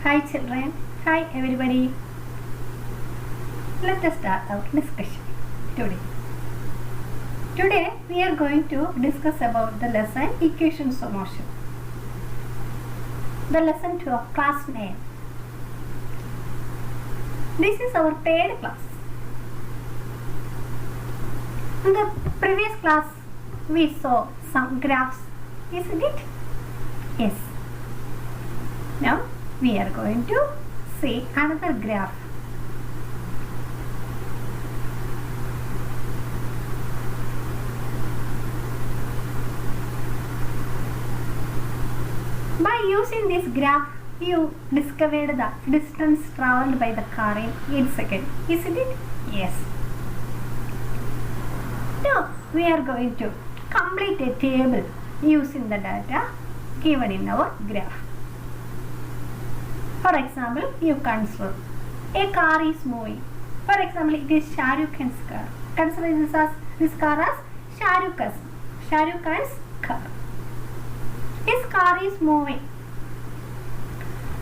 Hi children, hi everybody. Let us start our discussion today. Today we are going to discuss about the lesson Equations of Motion. The lesson 2 of class 9. This is our third class. In the previous class we saw some graphs, isn't it? Yes. Now we are going to see another graph. By using this graph, you discovered the distance traveled by the car in 8 seconds, isn't it? Yes. Now we are going to complete a table using the data given in our graph. For example, you consider a car is moving. For example, it is Shah Rukh Khan's car. Consider this car as Shah Rukh Khan's car. His car is moving.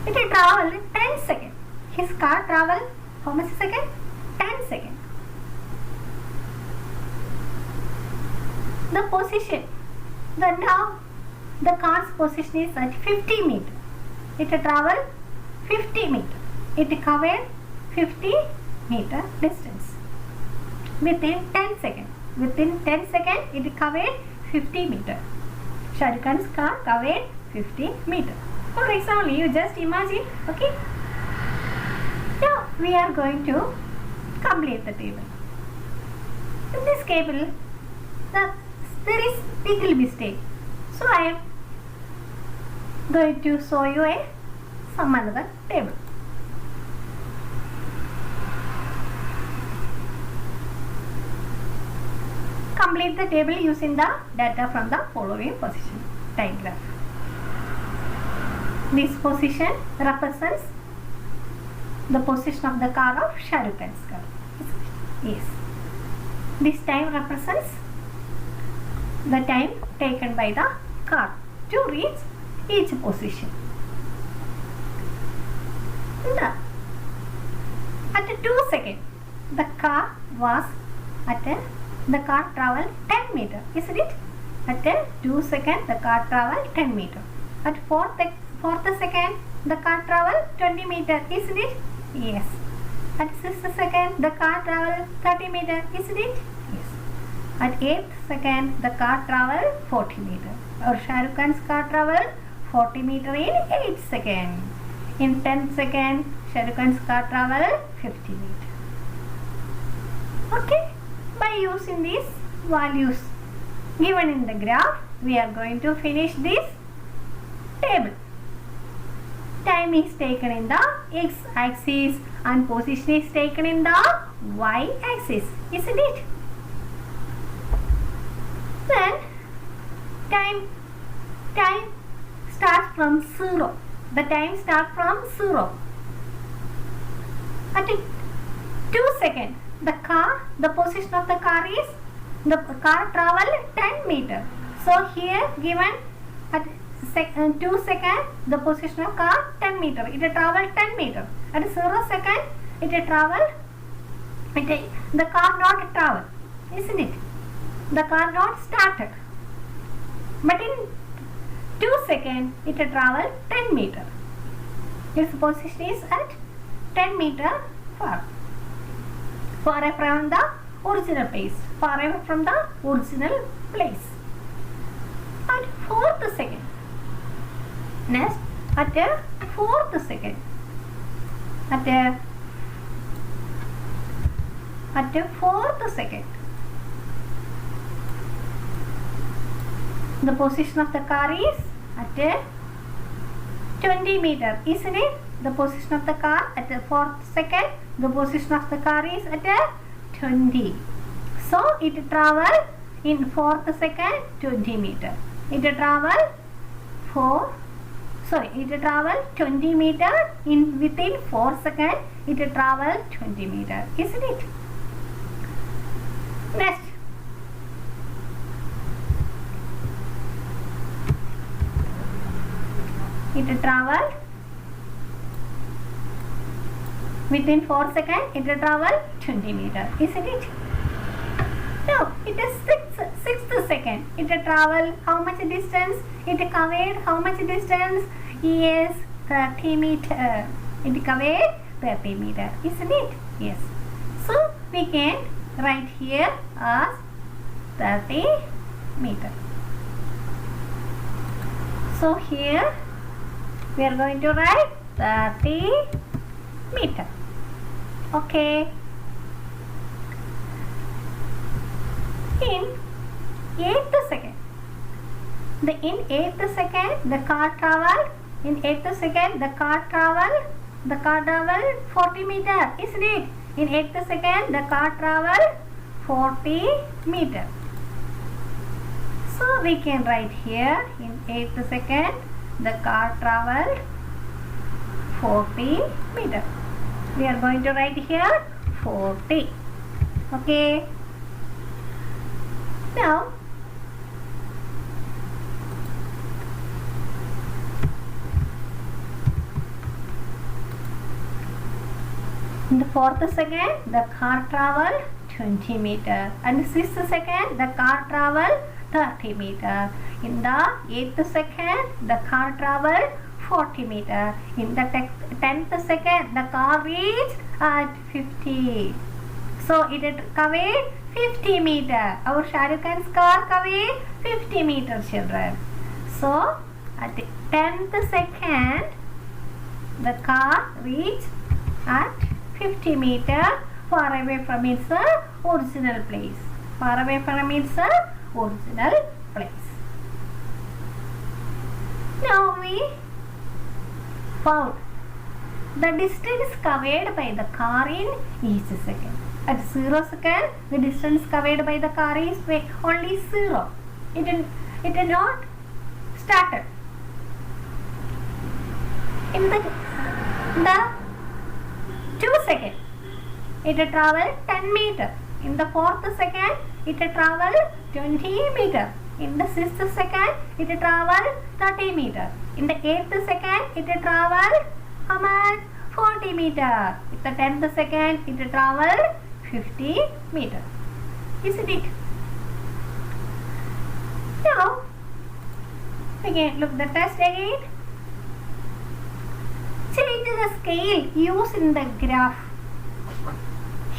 It will travel in 10 seconds. His car travel how much second? 10 seconds. The position. Now the car's position is at 50 meters. It will travel 50 meters. It covered 50 meter distance within 10 seconds. Within 10 seconds, it covered 50 meters. Shah Rukh Khan's car covered 50 meters. For example, you just imagine, okay? Now we are going to complete the table. In this table, there is little mistake. So I am going to show you some another table. Complete the table using the data from the following position diagram. This position represents the position of the car of Shah Rukh Khan's car. Yes. This time represents the time taken by the car to reach each position. Now, at 2 seconds, the car traveled 10 meters, isn't it? At 2 seconds, the car traveled 10 meters. At 4th second, the car traveled 20 meters, isn't it? Yes. At 6th second, the car traveled 30 meters, isn't it? Yes. At 8th second, the car traveled 40 meters. Or Shah Rukh Khan's car traveled 40 meters in 8 seconds. In 10 seconds, Shah Rukh Khan's car traveled 50 meters. Okay. By using these values given in the graph, we are going to finish this table. Time is taken in the x-axis and position is taken in the y-axis, isn't it? Then time starts from 0. The time starts from 0. At 2 seconds, the position of the car is, the car travel 10 meters. So here given at 2 seconds, the position of car 10 meters. It will travel 10 meters. At 0 second, it will travel, the car not travel, isn't it? The car not started. But in 2 seconds, it will travel 10 meters. Its position is at 10 meters far away from the original place. Far away from the original place. At 4th second. Next, at 4th second. At 4th second. The position of the car is at 20 meters, isn't it? The position of the car at the 4th second, the position of the car is at 20. So it travel in 4th second 20 meters. It travel 20 meters in within 4 seconds. It travel 20 meters, isn't it? Next. It traveled Within 4 seconds, it will travel 20 meters, isn't it? Now, it is 6th second. It will travel how much distance? It covered how much distance? Yes, 30 meters. It covered 30 meters, isn't it? Yes. So, we can write here as 30 meters. So, here we are going to write 30 meters. Okay. In 8th second, in 8th second the car travel. In 8th second the car travel 40 meters, isn't it? In 8th second the car travel 40 meters. So we can write here in 8th second the car traveled 40 meters. We are going to write here 40. Okay. Now, in the 4th second, the car traveled 20 meters, and the 6th second, the car traveled 30 meters. In the 8th second, the car traveled 40 meters. In the 10th second, the car reached at 50. So it covered 50 meters. Our Shah Rukh Khan's car covered 50 meters, children. So at the 10th second, the car reached at 50 meters far away from its original place. Far away from its original place. Now we found the distance covered by the car in each second. At 0 second, the distance covered by the car is only 0. It did not started. In the 2 seconds, it traveled 10 meters. In the 4th second, it traveled 20 meters. In the 6th second, it traveled 30 meters. In the 8th second, it traveled how much? 40 meters. In the 10th second, it traveled 50 meters. Isn't it? Now, again, look the test again. Change the scale used in the graph.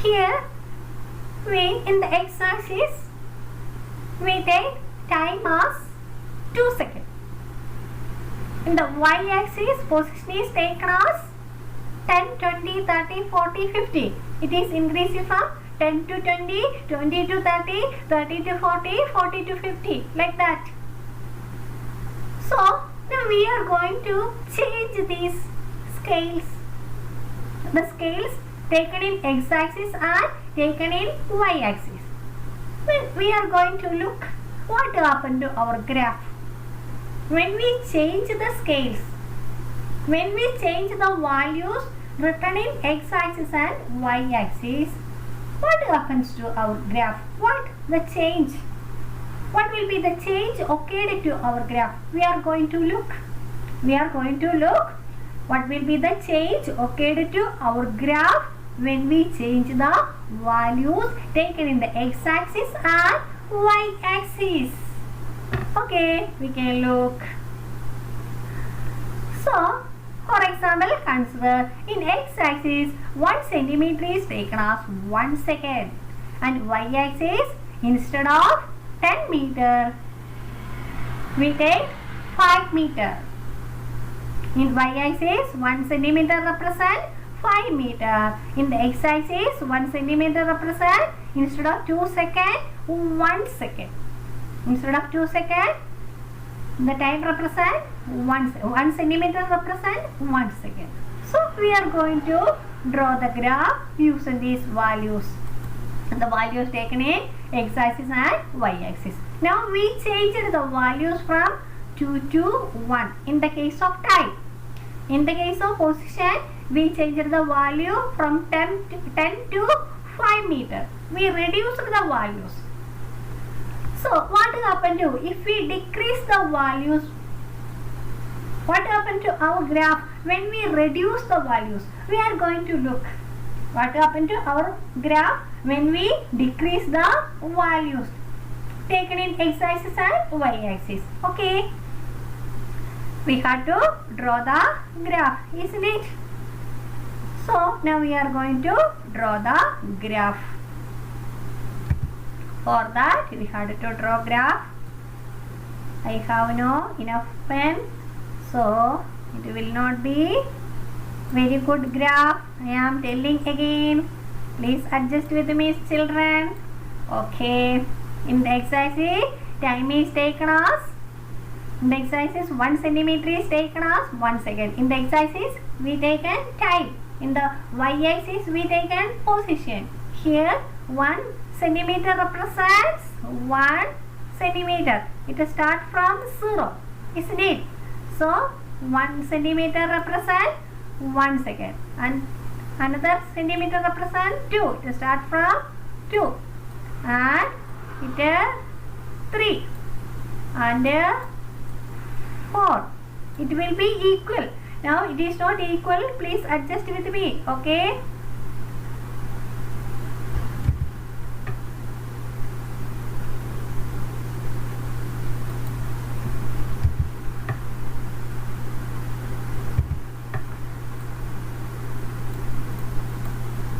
Here, in the x-axis, we take time as 2 seconds. In the y-axis, position is taken as 10, 20, 30, 40, 50. It is increasing from 10 to 20, 20 to 30, 30 to 40, 40 to 50, like that. So, now we are going to change these scales. The scales taken in x-axis and taken in y-axis. Then we are going to look what happened to our graph. When we change the scales, when we change the values written in x-axis and y-axis, what happens to our graph? What the change? What will be the change occurred to our graph? We are going to look. What will be the change occurred to our graph when we change the values taken in the x-axis and y-axis. Okay, we can look. So, for example, consider in x-axis 1 centimeter is taken as 1 second, and y-axis instead of 10 meter we take 5 meter. In y-axis 1 centimeter represent 5 meter. In the x-axis 1 centimeter represent instead of 2 seconds 1 second. Instead of 2 seconds, the time represent 1 centimeter represent 1 second. So we are going to draw the graph using these values. The values taken in x-axis and y-axis. Now we changed the values from 2 to 1 in the case of time. In the case of position, we changed the value from 10 to 5 meter. We reduced the values. So what happened to if we decrease the values What happened to our graph when we reduce the values? We are going to look what happened to our graph when we decrease the values taken in x-axis and y-axis. Okay, we have to draw the graph, isn't it? So now we are going to draw the graph. For that we have to draw graph. I have no enough pen, so it will not be very good graph. I am telling again, please adjust with me, children. Okay, in the x-axis time is taken as, in the x-axis 1 centimeter is taken as 1 second. In the x-axis we taken time. In the y-axis we taken position. Here 1 centimeter represents 1 centimeter. It starts from 0, isn't it? So 1 centimeter represents 1 second, and another centimeter represents 2. It starts from 2, and it 3 and 4. It will be equal. Now it is not equal. Please adjust with me. Okay.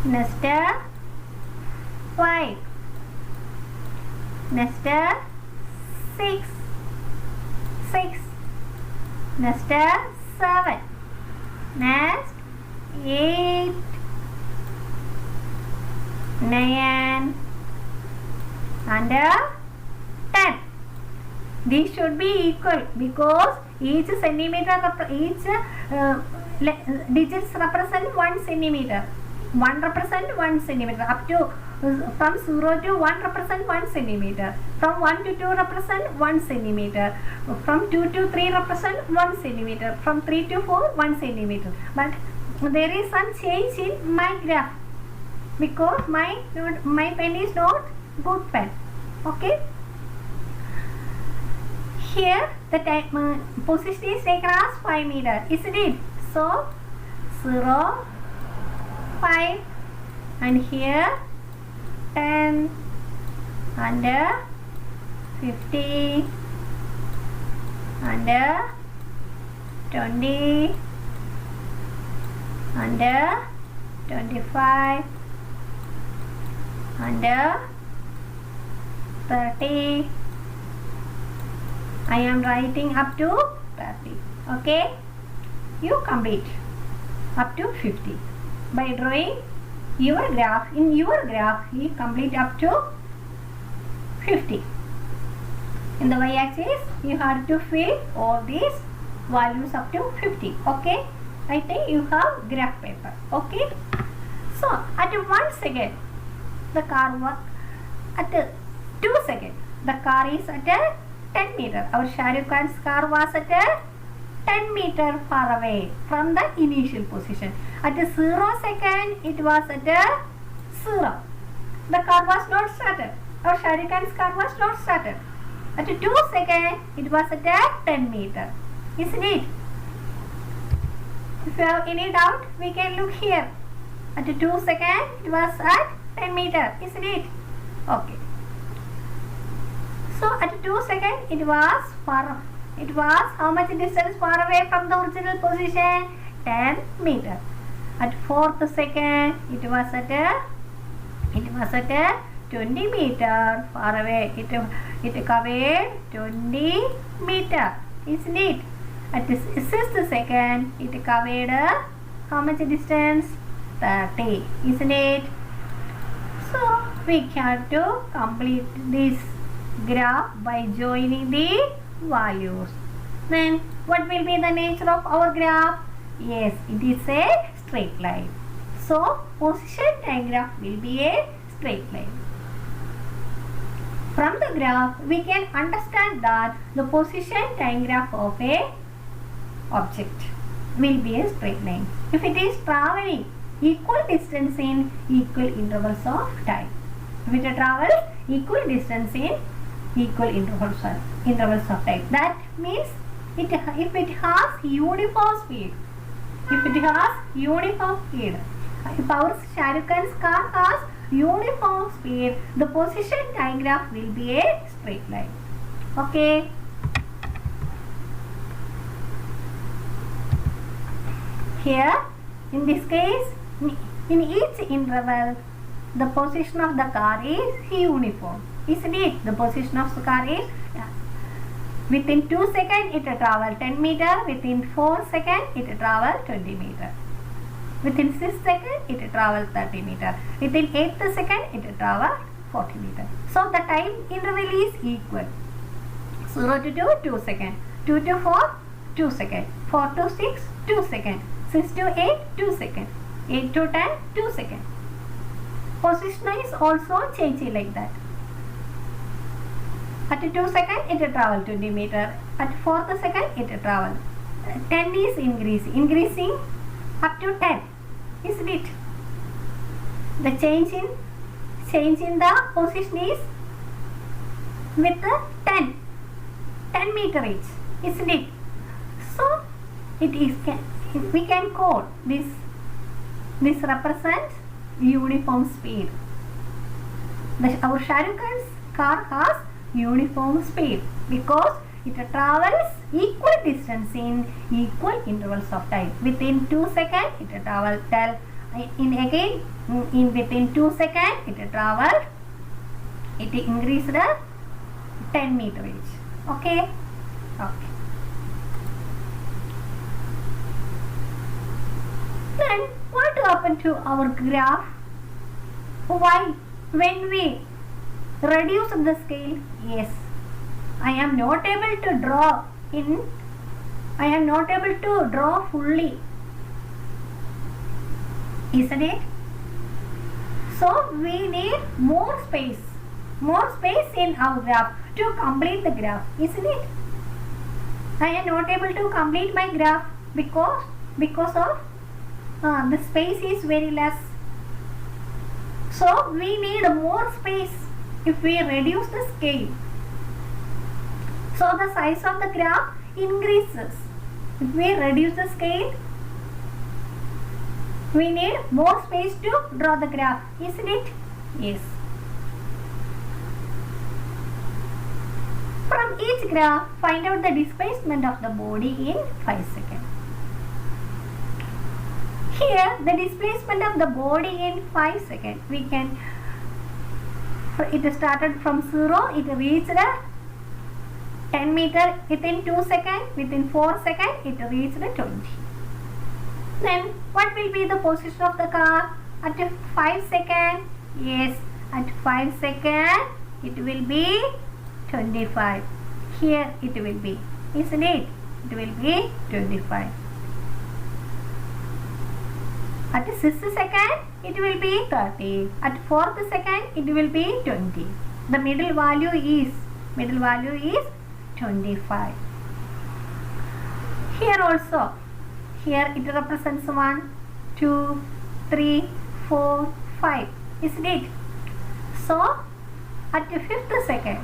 Next 5. Next 6. Next 7. Next 8, 9 and 10. These should be equal because each centimeter, each digits represent 1 centimeter. 1 represent 1 centimeter. Up to from 0 to 1 represent 1 centimeter. From 1 to 2 represent 1 centimeter. From 2 to 3 represent 1 centimeter. From 3 to 4 1 centimeter. But there is some change in my graph because my pen is not good pen. Okay. Here the position is taken as 5 meter, isn't it? So 0, 5, and here 10 and 50 and 20 and 25 and 30. I am writing up to 30. Okay, you complete up to 50 by drawing your graph. In your graph you complete up to 50. In the y-axis you have to fill all these values up to 50. Okay, I think you have graph paper. Okay, so at 1 second the car was at 2 seconds the car is at 10 meter. Our Shah Rukh Khan's car was at 10 meter far away from the initial position. At 0 second it was at 0. The car was not started. Our Shah Rukh Khan's car was not started. At 2 second it was at 10 meter. Isn't it? If you have any doubt, we can look here. At 2 second it was at 10 meter. Isn't it? Okay. So at 2 second it was far. It was how much distance far away from the original position? 10 meter. At 4th second it was at 20 meter far away. It covered 20 meter. Isn't it? At the 6th second it covered how much distance? 30. Isn't it? So we have to complete this graph by joining the values. Then what will be the nature of our graph? Yes, it is a straight line. So position time graph will be a straight line. From the graph we can understand that the position time graph of a object will be a straight line if it is traveling equal distance in equal intervals of time. If it travels equal distance in equal intervals of time. That means if it has uniform speed. If it has uniform speed. If our Shah Rukh Khan's car has uniform speed, the position diagram will be a straight line. Okay. Here, in this case, in each interval, the position of the car is uniform. Isn't it? The position of the car is within 2 seconds it travel 10 meter. Within 4 seconds it travel 20 meter. Within 6 seconds it travel 30 meter. Within 8 seconds it travel 40 meter. So the time interval is equal. 0 to 2, 2 seconds. 2 to 4, 2 seconds. 4 to 6, 2 seconds. 6 to 8, 2 seconds. 8 to 10, 2 seconds. Position is also changing like that. At 2 seconds it travel 20 meter. At 4th second it travel 10 is increasing up to 10. Isn't it? The change in the position is with 10 meter each. Isn't it? So it is, we can call this represents uniform speed. Our Shah Rukh Khan's car has uniform speed because it travels equal distance in equal intervals of time. Within 2 seconds it travels within 2 seconds it increased 10 meter each. Okay. Then what happened to our graph? Why when we reduce the scale? Yes, I am not able to draw fully, isn't it? So we need more space in our graph to complete the graph, isn't it? I am not able to complete my graph because of the space is very less. So we need more space if we reduce the scale. So the size of the graph increases. If we reduce the scale, we need more space to draw the graph, isn't it? Yes. From each graph, find out the displacement of the body in 5 seconds. Here, the displacement of the body in 5 seconds, it started from 0, it reached 10 meter within 2 seconds, within 4 seconds, it reached 20. Then, what will be the position of the car at 5 seconds? Yes, at 5 seconds, it will be 25. Here, it will be, isn't it? It will be 25. At 6th second, it will be 30. At 4th second, it will be 20. The middle value is 25. Here also, here it represents 1, 2, 3, 4, 5. Isn't it? So, at the 5th second,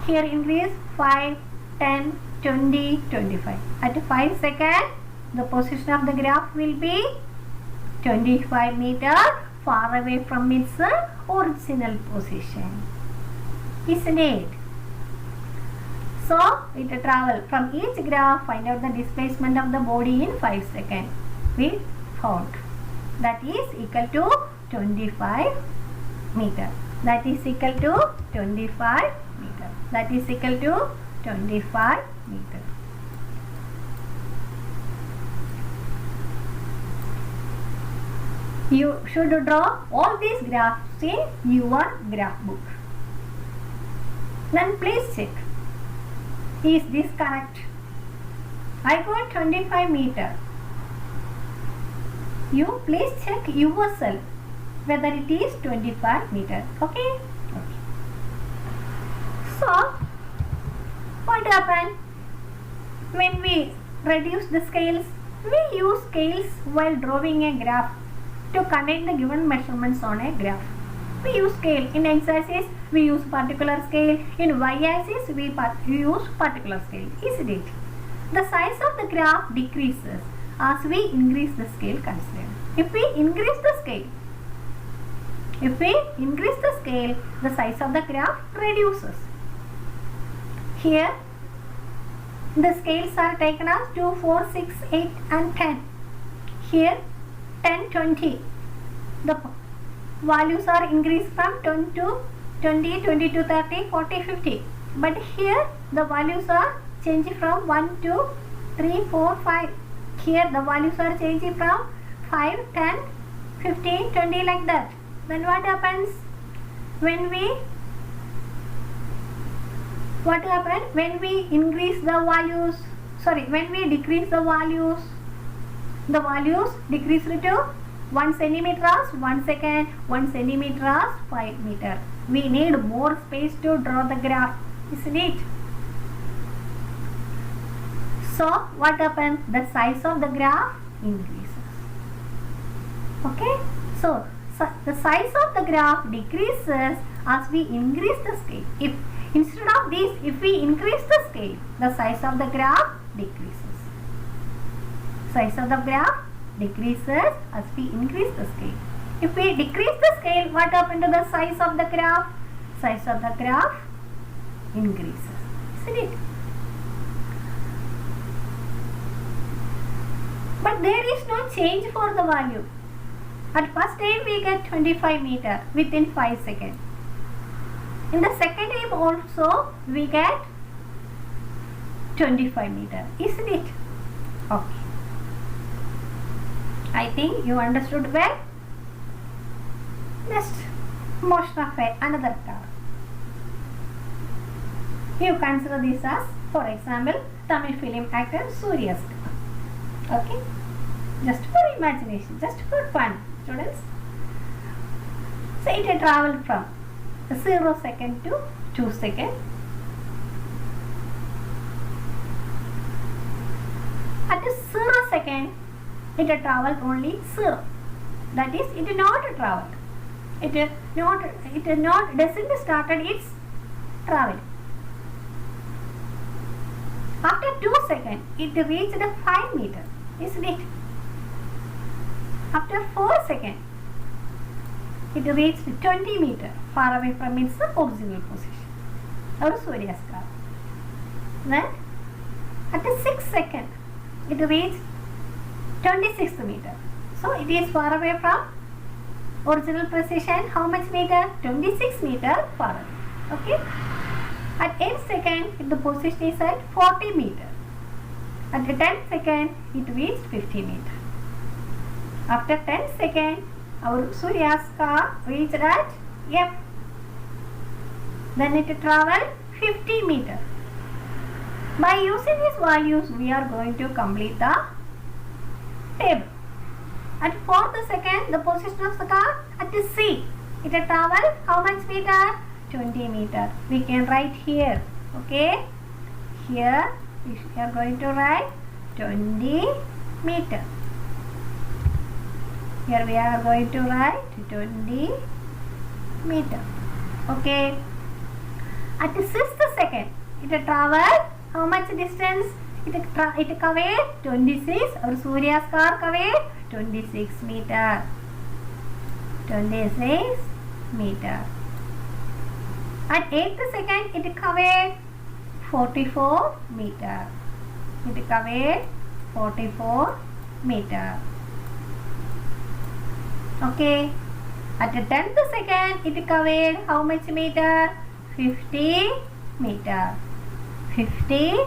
here increase 5, 10, 20, 25. At 5 seconds, the position of the graph will be 25 meter far away from its original position. Isn't it? So, it travel from each graph, find out the displacement of the body in 5 seconds. We found that is equal to 25 meter. That is equal to 25 meter. That is equal to 25 meter. You should draw all these graphs in your graph book. Then please check. Is this correct? I got 25 meter. You please check yourself whether it is 25 meter. Okay? So, what happened? When we reduce the scales, we use scales while drawing a graph to connect the given measurements on a graph. We use scale. In x-axis, we use particular scale. In y-axis, we use particular scale. Isn't it? the size of the graph decreases as we increase the scale considered. If we increase the scale, the size of the graph reduces. Here, the scales are taken as 2, 4, 6, 8 and 10. Here, 10, 20. The values are increased from 10 to 20, 20 to 30, 40, 50. But here, the values are changing from 1 to 3, 4, 5. Here, the values are changing from 5, 10, 15, 20 like that. Then what happens when we increase the values, when we decrease the values decrease to 1 centimeter as 1 second, 1 centimeter as 5 meter. We need more space to draw the graph, isn't it? So what happens? The size of the graph increases. Okay, so the size of the graph decreases as we increase the scale. If instead of this, if we increase the scale, the size of the graph decreases. Size of the graph decreases as we increase the scale. If we decrease the scale, what happens to the size of the graph? Size of the graph increases, isn't it? But there is no change for the value. At first time we get 25 meter within 5 seconds. In the second time also we get 25 meter, isn't it? Okay. I think you understood well. Next, motion of another car. You consider this as, for example, Tamil film actor Surya's car. Okay? Just for imagination, just for fun, students. So it had travelled from 0 second to 2 seconds. At 0 second, it had travelled only 0. That is, it did not travel. It doesn't started its travel. After 2 seconds, it reached 5 meter, isn't it? After 4 seconds, it reached 20 meter far away from its original position, or Surya's car. Then, at 6 seconds, it reached 26 meter. So, it is far away from original position. How much meter? 26 meter far away. Okay. At 8 seconds, the position is at 40 meter. At 10 seconds, it reached 50 meter. After 10 seconds, our Surya's car reached at F. Then it traveled 50 meter. By using these values, we are going to complete the table. At 4th second, the position of the car at C. It traveled how much meter? 20 meter. We can write here. Okay. Here we are going to write 20 meter. Here we are going to write 20 meter. Okay. At the 6th second, it traveled how much distance? It covered 26. Our Surya's car covered 26 meter. 26 meter. At 8th second, it covered 44 meter. It covered 44 meter. Okay. At the 10th second, it covered how much meter? 50 meter. 50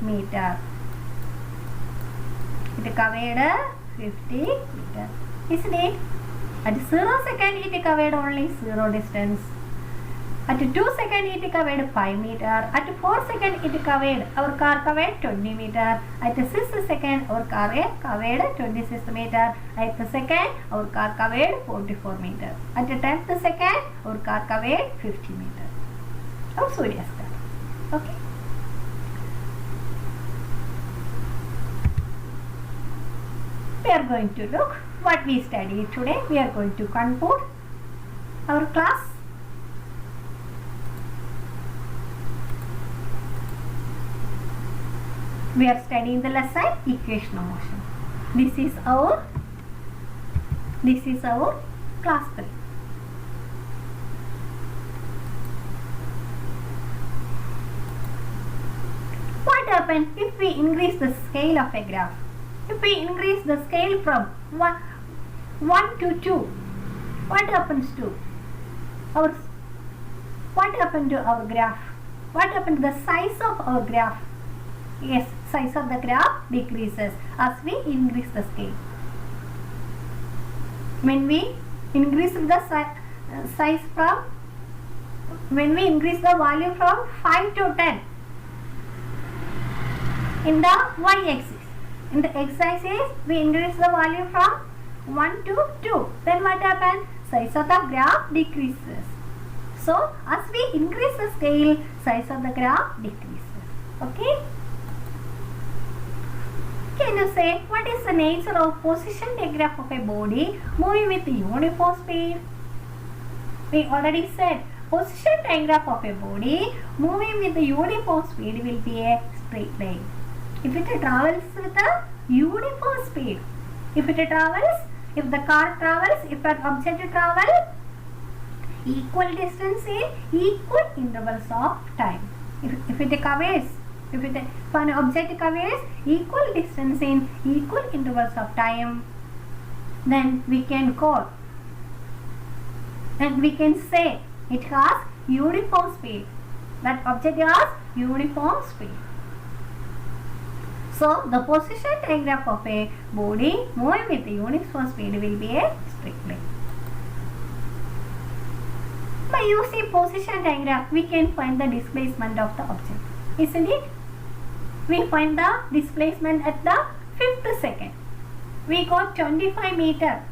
meter. It covered 50 meter. Isn't it? At 0 second, it covered only 0 distance. At 2 second, it covered 5 meter. At 4 second, it covered, our car covered 20 meter. At 6 second, our car covered 26 meter. At the second, our car covered 44 meter. At the 10th second, our car covered 50 meter. Our Surya's car. Okay. We are going to look what we studied today. We are going to conclude our class. We are studying the lesson equation of motion. This is our class 3. What happens if we increase the scale of a graph? If we increase the scale from 1 to 2, what happens to our graph? What happens to the size of our graph? Yes, size of the graph decreases as we increase the scale. When we increase the size from, when we increase the value from 5 to 10 in the y-axis, in the x-axis we increase the value from 1 to 2, then what happens? Size of the graph decreases. So as we increase the scale, size of the graph decreases. Okay? Can you say what is the nature of position diagram of a body moving with uniform speed? We already said position diagram of a body moving with the uniform speed will be a straight line. If it travels with a uniform speed, if the car travels, if an object travels equal distance in equal intervals of time. If an object covers equal distance in equal intervals of time, then we can say it has uniform speed. That object has uniform speed. So the position diagram of a body moving with a uniform speed will be a straight line. By using position diagram, we can find the displacement of the object, isn't it? We find the displacement at the 5th second. We got 25 meter.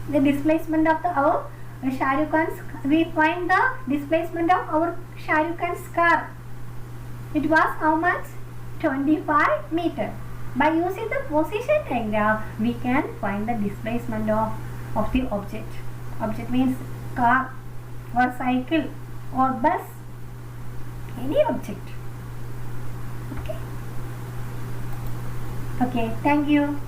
The displacement of our Shah Rukh Khan's, we find the displacement of our Shah Rukh Khan's car. It was how much? 25 meter. By using the position diagram, we can find the displacement of the object. Object means car or cycle or bus, any object. Okay, thank you.